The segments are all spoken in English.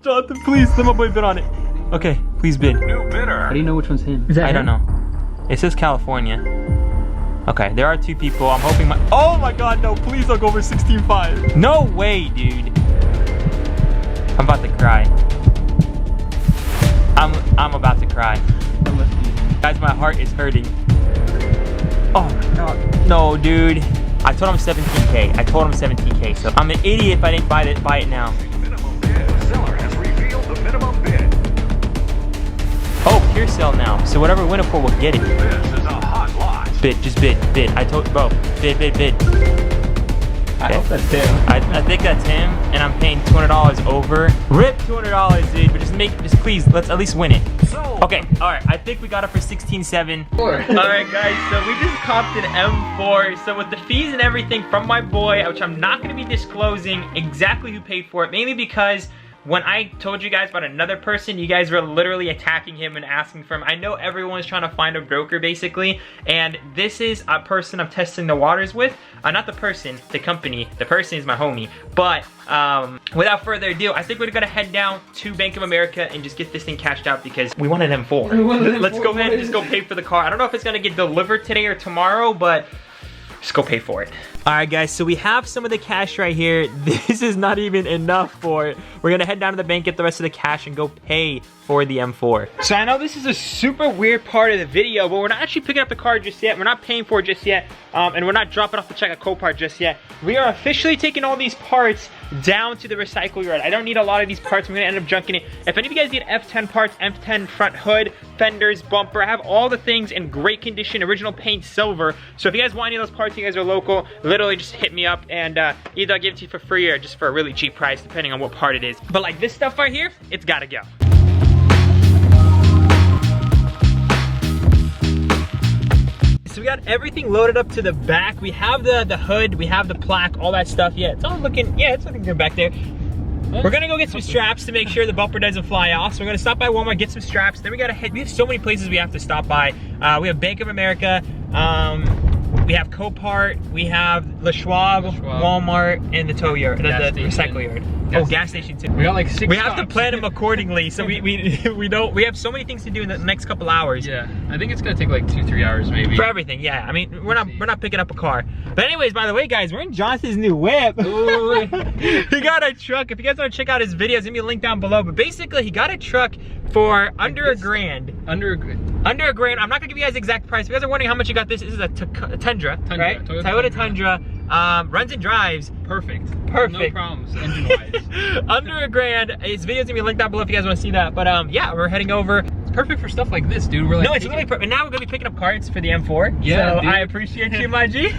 Jonathan, please, let my boy bid on it. Okay, please bid. New bidder. How do you know which one's him? I don't know. It says California. Okay, there are 2 people. I'm hoping my... Oh my God, no, please don't go over 16.5. No way, dude. I'm about to cry. I'm about to cry. Guys, my heart is hurting. Oh my God. No, dude. I told him 17K. I told him 17K. So I'm an idiot if I didn't buy it now. Minimum bid. Seller has revealed the minimum bid. Oh, pure sell now. So whatever we win it for, we'll get it. This is a hot lot. Bid, just bid. I told, bro, bid. Okay. I hope that's him. I think that's him, and I'm paying $200 over. Rip $200, dude. But just please, let's at least win it. Okay, all right. I think we got it for 16.7. All right, guys. So we just copped an M4. So with the fees and everything from my boy, which I'm not going to be disclosing exactly who paid for it, mainly because when I told you guys about another person, you guys were literally attacking him and asking for him. I know everyone's trying to find a broker, basically, and this is a person I'm testing the waters with. Not the person, the company. The person is my homie. But without further ado, I think we're gonna head down to Bank of America and just get this thing cashed out because we want an M4. Let's go ahead and just go pay for the car. I don't know if it's gonna get delivered today or tomorrow, but just go pay for it. All right, guys, so we have some of the cash right here. This is not even enough for it. We're gonna head down to the bank, get the rest of the cash, and go pay for the M4. So I know this is a super weird part of the video, but we're not actually picking up the car just yet. We're not paying for it just yet, and we're not dropping off the check at Copart just yet. We are officially taking all these parts down to the recycle yard. I don't need a lot of these parts. I'm gonna end up junking it. If any of you guys need F10 parts, F10 front hood, fenders, bumper, I have all the things in great condition, original paint, silver. So if you guys want any of those parts, you guys are local, literally just hit me up, and either I'll give it to you for free or just for a really cheap price, depending on what part it is. But like this stuff right here, it's gotta go. So we got everything loaded up to the back. We have the hood, we have the plaque, all that stuff. Yeah, it's looking good back there. We're gonna go get some straps to make sure the bumper doesn't fly off. So we're gonna stop by Walmart, get some straps. Then we gotta head. We have so many places we have to stop by. We have Bank of America. We have Copart. We have Le Schwab, Walmart, and the tow yard, the recycle yard. Gas station too. We got like 6 We have to plan them accordingly, so we have so many things to do in the next couple hours. Yeah, I think it's gonna take like 2-3 hours maybe. For everything, yeah. I mean, we're not picking up a car. But anyways, by the way, guys, we're in Jonathan's new whip. He got a truck. If you guys want to check out his videos, there's gonna be a link down below. But basically, he got a truck for under a grand. Under a grand. Under a grand. I'm not gonna give you guys the exact price. If you guys are wondering how much you got this is a Tundra, right? Toyota Tundra. Runs and drives. Perfect. No problems, engine-wise. Under a grand. His video's gonna be linked down below if you guys want to see that. But yeah, we're heading over. It's perfect for stuff like this, dude. We're like, no, it's really perfect. And now we're gonna be picking up parts for the M4. Yeah, so dude. I appreciate you, my G.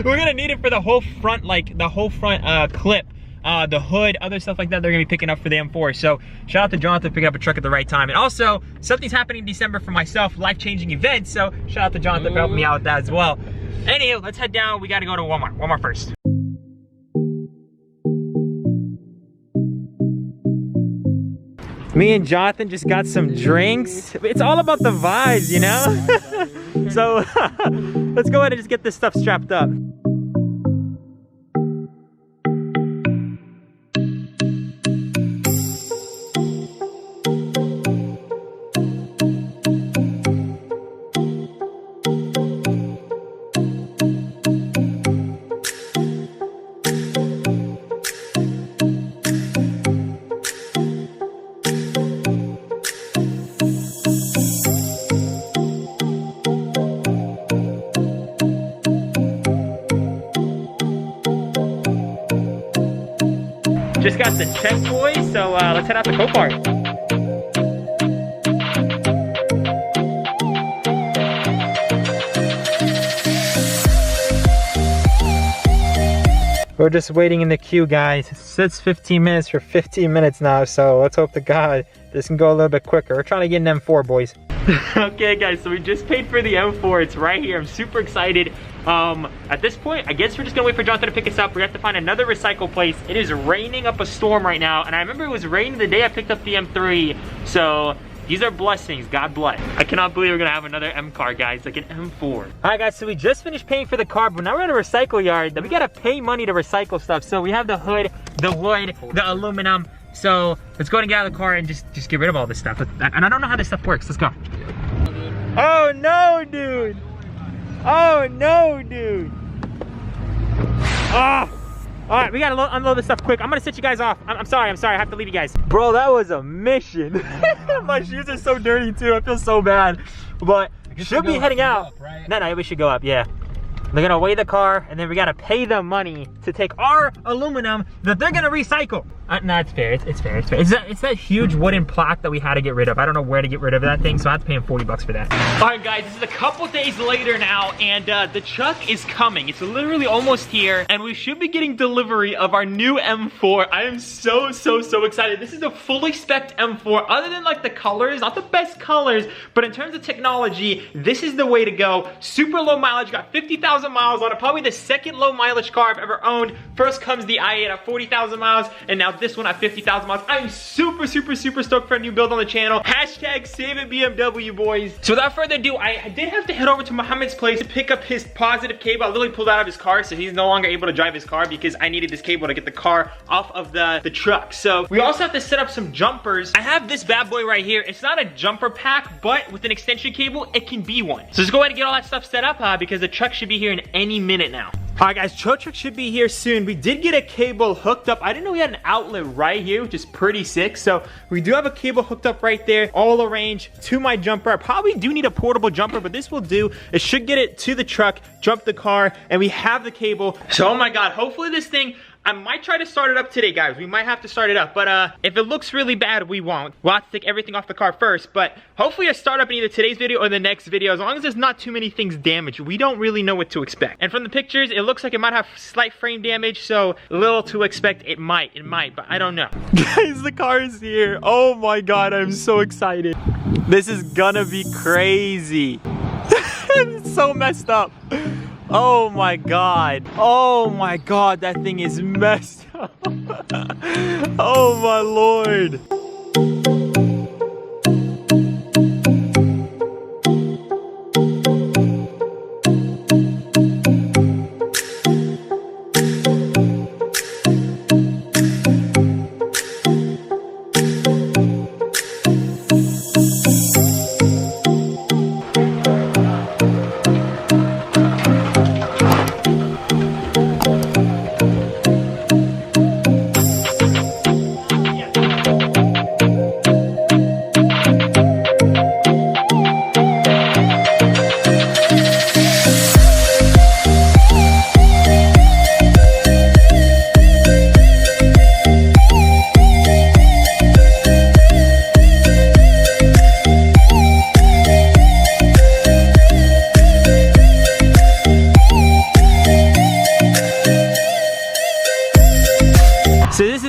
We're gonna need it for the whole front, like the whole front clip. The hood, other stuff like that, they're gonna be picking up for the M4. So shout out to Jonathan for picking up a truck at the right time. And also, something's happening in December for myself, life-changing event. So shout out to Jonathan for helping me out with that as well. Anywho, let's head down. We gotta go to Walmart. Walmart first. Me and Jonathan just got some drinks. It's all about the vibes, you know? So let's go ahead and just get this stuff strapped up. Just got the check, boys, so let's head out to Copart. We're just waiting in the queue, guys. It says 15 minutes for 15 minutes now, so let's hope to God this can go a little bit quicker. We're trying to get an M4, boys. Okay, guys, so we just paid for the M4. It's right here. I'm super excited. At this point, I guess we're just gonna wait for Jonathan to pick us up. We have to find another recycle place. It is raining up a storm right now, and I remember it was raining the day I picked up the M3, so these are blessings, God bless. I cannot believe we're gonna have another M car, guys, like an M4. All right, guys, so we just finished paying for the car, but now we're at a recycle yard. Then we gotta pay money to recycle stuff. So we have the hood, the wood, the aluminum. so let's go and get out of the car and just get rid of all this stuff. And I don't know how this stuff works. Let's go. Oh no, dude. Oh no, dude. Ah. All right, we gotta unload this stuff quick. I'm gonna set you guys off. I'm sorry, I have to leave you guys. Bro, that was a mission. My shoes are so dirty too, I feel so bad. But should be heading out. Up, right? No, we should go up, yeah. They're gonna weigh the car and then we gotta pay them money to take our aluminum that they're gonna recycle. No, it's fair, it's fair. It's that huge wooden plaque that we had to get rid of. I don't know where to get rid of that thing, so I have to pay him 40 bucks for that. All right, guys, this is a couple days later now, and the truck is coming. It's literally almost here, and we should be getting delivery of our new M4. I am so excited. This is a fully spec'd M4. Other than like the colors, not the best colors, but in terms of technology, this is the way to go. Super low mileage, got 50,000 miles on it. Probably the second low mileage car I've ever owned. First comes the i8 at 40,000 miles, and now this one at 50,000 miles. I'm super stoked for a new build on the channel. Hashtag save it BMW, boys. So without further ado, I did have to head over to Muhammad's place to pick up his positive cable. I literally pulled out of his car, so he's no longer able to drive his car because I needed this cable to get the car off of the truck. So we also have to set up some jumpers. I have this bad boy right here. It's not a jumper pack, but with an extension cable, it can be one. So let's go ahead and get all that stuff set up because the truck should be here in any minute now. All right, guys, tow truck should be here soon. We did get a cable hooked up. I didn't know we had an outlet right here, which is pretty sick. So we do have a cable hooked up right there, all arranged to my jumper. I probably do need a portable jumper, but this will do. It should get it to the truck, jump the car, and we have the cable. So, oh my God, hopefully this thing, I might try to start it up today, guys. We might have to start it up, but if it looks really bad, we won't. We'll have to take everything off the car first, but hopefully I start up in either today's video or the next video. As long as there's not too many things damaged, we don't really know what to expect. And from the pictures, it looks like it might have slight frame damage, so little to expect. It might, but I don't know. Guys, the car is here. Oh my God, I'm so excited. This is gonna be crazy. It's so messed up. Oh my God. Oh my God, that thing is messed up. Oh my Lord.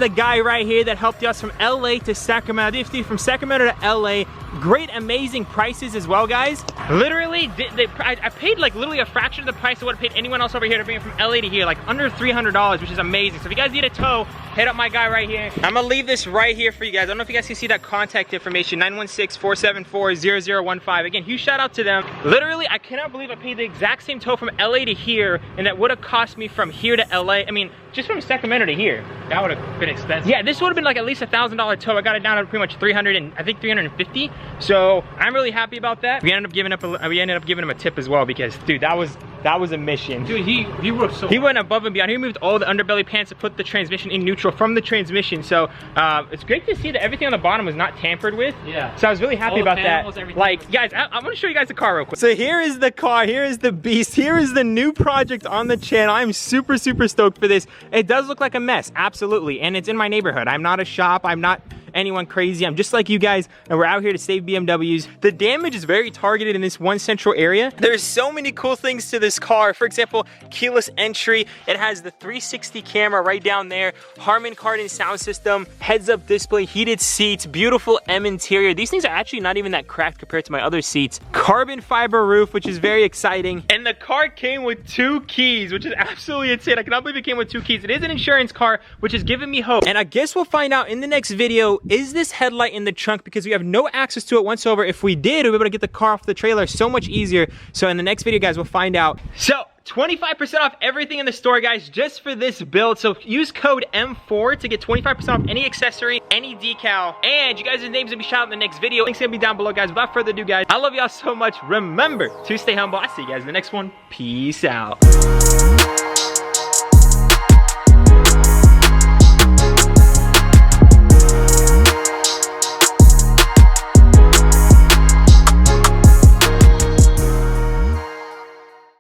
The guy right here that helped us from LA to Sacramento. From Sacramento to LA. Great, amazing prices as well, guys. Literally, I paid like literally a fraction of the price of what I paid anyone else over here to bring it from LA to here, like under $300, which is amazing. So if you guys need a tow, hit up my guy right here. I'm gonna leave this right here for you guys. I don't know if you guys can see that contact information, 916-474-0015. Again, huge shout out to them. Literally, I cannot believe I paid the exact same tow from LA to here, and that would have cost me from here to LA. I mean, just from Sacramento to here. That would have been expensive. Yeah, this would have been like at least $1,000 tow. I got it down to pretty much 300 and I think 350. So I'm really happy about that. We ended up giving him a tip as well because, dude, that was a mission. Dude, he worked so hard. He went above and beyond. He removed all the underbelly pants to put the transmission in neutral from the transmission. So it's great to see that everything on the bottom was not tampered with. Yeah. So I was really happy about that. Like, guys, I'm gonna show you guys the car real quick. So here is the car. Here is the beast. Here is the new project on the channel. I'm super stoked for this. It does look like a mess, absolutely, and it's in my neighborhood. I'm not a shop. I'm not anyone crazy. I'm just like you guys, and we're out here to save BMWs. The damage is very targeted in this one central area. There's so many cool things to this car. For example, keyless entry. It has the 360 camera right down there, Harman Kardon sound system, heads-up display, heated seats, beautiful M interior. These things are actually not even that cracked compared to my other seats. Carbon fiber roof, which is very exciting. And the car came with 2 keys, which is absolutely insane. I cannot believe it came with 2 keys. It is an insurance car, which is giving me hope. And I guess we'll find out in the next video, is this headlight in the trunk? Because we have no access to it whatsoever. If we did, we'll be able to get the car off the trailer so much easier. So in the next video, guys, we'll find out. So 25% off everything in the store, guys, just for this build. So use code M4 to get 25% off any accessory, any decal, and you guys' names will be shouted out in the next video. Links gonna be down below, guys. Without further ado, guys, I love y'all so much. Remember to stay humble. I'll see you guys in the next one. Peace out.